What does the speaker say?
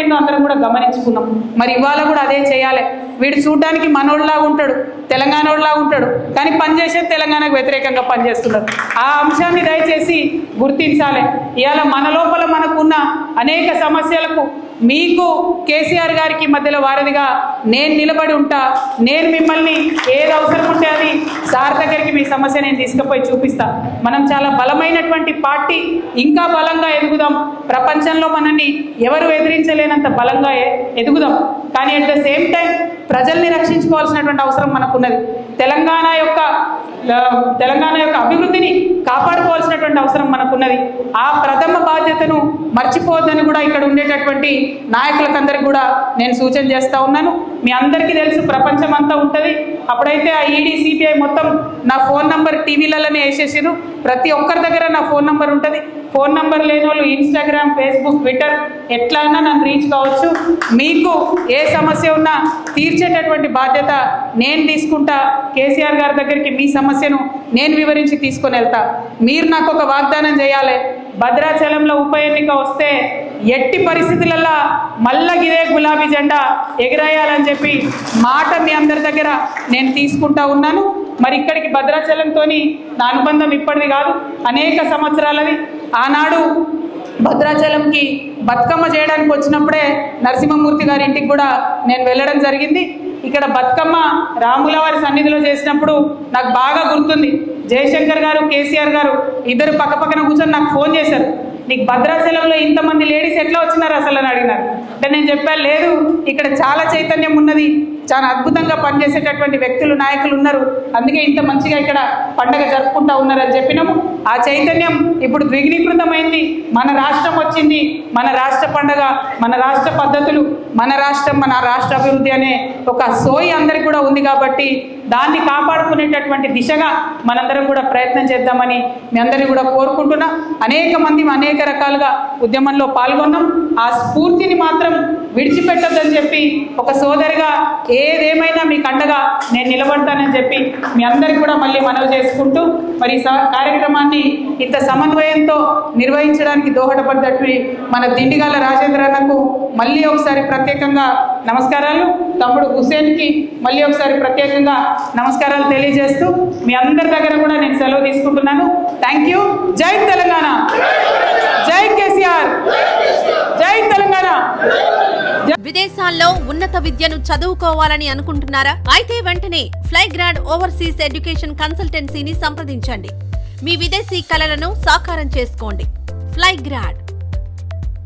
జరిగిందో అందరం కూడా గమనించుకున్నాం. మరి ఇవాళ కూడా అదే చేయాలి. వీడు చూడడానికి మనోళ్ళలాగా ఉంటాడు, తెలంగాణోళ్ళలాగా ఉంటాడు, కానీ పనిచేసేది తెలంగాణకు వ్యతిరేకంగా పనిచేస్తున్నాడు. ఆ అంశాన్ని దయచేసి గుర్తించాలి. ఇవాళ మన లోపల మనకున్న అనేక సమస్యలకు మీకు కేసీఆర్ గారికి మధ్యలో వారధిగా నేను నిలబడి ఉంటా. నేను మిమ్మల్ని ఏది అవసరం ఉంటే అది సార్ దగ్గరికి మీ సమస్య నేను తీసుకుపోయి చూపిస్తా. మనం చాలా బలమైనటువంటి పార్టీ, ఇంకా బలంగా ఎదుగుదాం. ప్రపంచంలో మనల్ని ఎవరు ఎదిరించలేనంత బలంగా ఎదుగుదాం. కానీ అట్ ద సేమ్ టైం ప్రజల్ని రక్షించుకోవాల్సినటువంటి అవసరం మనకున్నది. తెలంగాణ యొక్క అభివృద్ధిని కాపాడుకోవాల్సినటువంటి అవసరం మనకున్నది. ఆ ప్రథమ బాధ్యతను మర్చిపోవద్దని కూడా ఇక్కడ ఉండేటటువంటి నాయకులకందరికీ కూడా నేను సూచన చేస్తూ ఉన్నాను. మీ అందరికీ తెలుసు, ప్రపంచం అంతా ఉంటుంది. అప్పుడైతే ఆ ఈడీ సిబిఐ మొత్తం నా ఫోన్ నంబర్ టీవీలలోనే వేసేసారు. ప్రతి ఒక్కరి దగ్గర నా ఫోన్ నంబర్ ఉంటుంది. ఫోన్ నంబర్ లేని వాళ్ళు ఇన్స్టాగ్రామ్, ఫేస్బుక్, ట్విట్టర్ ఎట్లా అయినా నన్ను రీచ్ కావచ్చు. మీకు ఏ సమస్య ఉన్నా తీర్చేటటువంటి బాధ్యత నేను తీసుకుంటా. కేసీఆర్ గారి దగ్గరికి మీ సమస్యను నేను వివరించి తీసుకొని వెళ్తా. మీరు నాకు ఒక వాగ్దానం చేయాలి. భద్రాచలంలో ఉప ఎన్నిక వస్తే ఎట్టి పరిస్థితులలో మళ్ళా ఇదే గులాబీ జెండా ఎగరేయాలని చెప్పి మాట మీ అందరి దగ్గర నేను తీసుకుంటా ఉన్నాను. మరి ఇక్కడికి భద్రాచలంతో నా అనుబంధం ఇప్పటిది కాదు, అనేక సంవత్సరాలది. ఆనాడు భద్రాచలంకి బతుకమ్మ చేయడానికి వచ్చినప్పుడే నరసింహమూర్తి గారి ఇంటికి కూడా నేను వెళ్ళడం జరిగింది. ఇక్కడ బతుకమ్మ రాముల వారి సన్నిధిలో చేసినప్పుడు నాకు బాగా గుర్తుంది. జయశంకర్ గారు, కేసీఆర్ గారు ఇద్దరు పక్కపక్కన కూర్చొని నాకు ఫోన్ చేశారు. నీకు భద్రాచలంలో ఇంతమంది లేడీస్ ఎట్లా వచ్చినారు అసలు అని అడిగినారు. అంటే నేను చెప్పాను, లేదు ఇక్కడ చాలా చైతన్యం ఉన్నది, చాలా అద్భుతంగా పనిచేసేటటువంటి వ్యక్తులు, నాయకులు ఉన్నారు, అందుకే ఇంత మంచిగా ఇక్కడ పండగ జరుపుకుంటా ఉన్నారని చెప్పినాము. ఆ చైతన్యం ఇప్పుడు ద్విగుణీకృతమైంది. మన రాష్ట్రం వచ్చింది, మన రాష్ట్ర పండగ, మన రాష్ట్ర పద్ధతులు, మన రాష్ట్రం, మన రాష్ట్ర అభివృద్ధి అనే ఒక సోయి అందరికి కూడా ఉంది. కాబట్టి దాన్ని కాపాడుకునేటటువంటి దిశగా మనందరం కూడా ప్రయత్నం చేద్దామని మీ అందరినీ కూడా కోరుకుంటున్నా. అనేక మంది అనేక రకాలుగా ఉద్యమంలో పాల్గొన్నాం. ఆ స్ఫూర్తిని మాత్రం విడిచిపెట్టొద్దని చెప్పి ఒక సోదరిగా ఏదేమైనా మీకు అండగా నేను నిలబడతానని చెప్పి మీ అందరికీ కూడా మళ్ళీ మనవి చేసుకుంటూ, మరి కార్యక్రమాన్ని ఇంత సమన్వయంతో నిర్వహించడానికి దోహదపడ్డట్టు మన దిండిగాల రాజేంద్ర అన్నకు మళ్ళీ ఒకసారి ప్రత్యేకంగా నమస్కారాలు, తమ్ముడు హుసేన్కి మళ్ళీ ఒకసారి ప్రత్యేకంగా నమస్కారాలు తెలియజేస్తూ మీ అందరి దగ్గర కూడా నేను సెలవు తీసుకుంటున్నాను. Thank you. జై తెలంగాణ, జై కేసీఆర్, జై తెలంగాణ. విదేశాల్లో ఉన్నత విద్యను చదువుకోవాలని అనుకుంటున్నారా? అయితే వెంటనే ఫ్లైగ్రాడ్ ఓవర్సీస్ ఎడ్యుకేషన్ కన్సల్టెన్సీని సంప్రదించండి. మీ విదేశీ కలలను సాకారం చేసుకోండి. ఫ్లైగ్రాడ్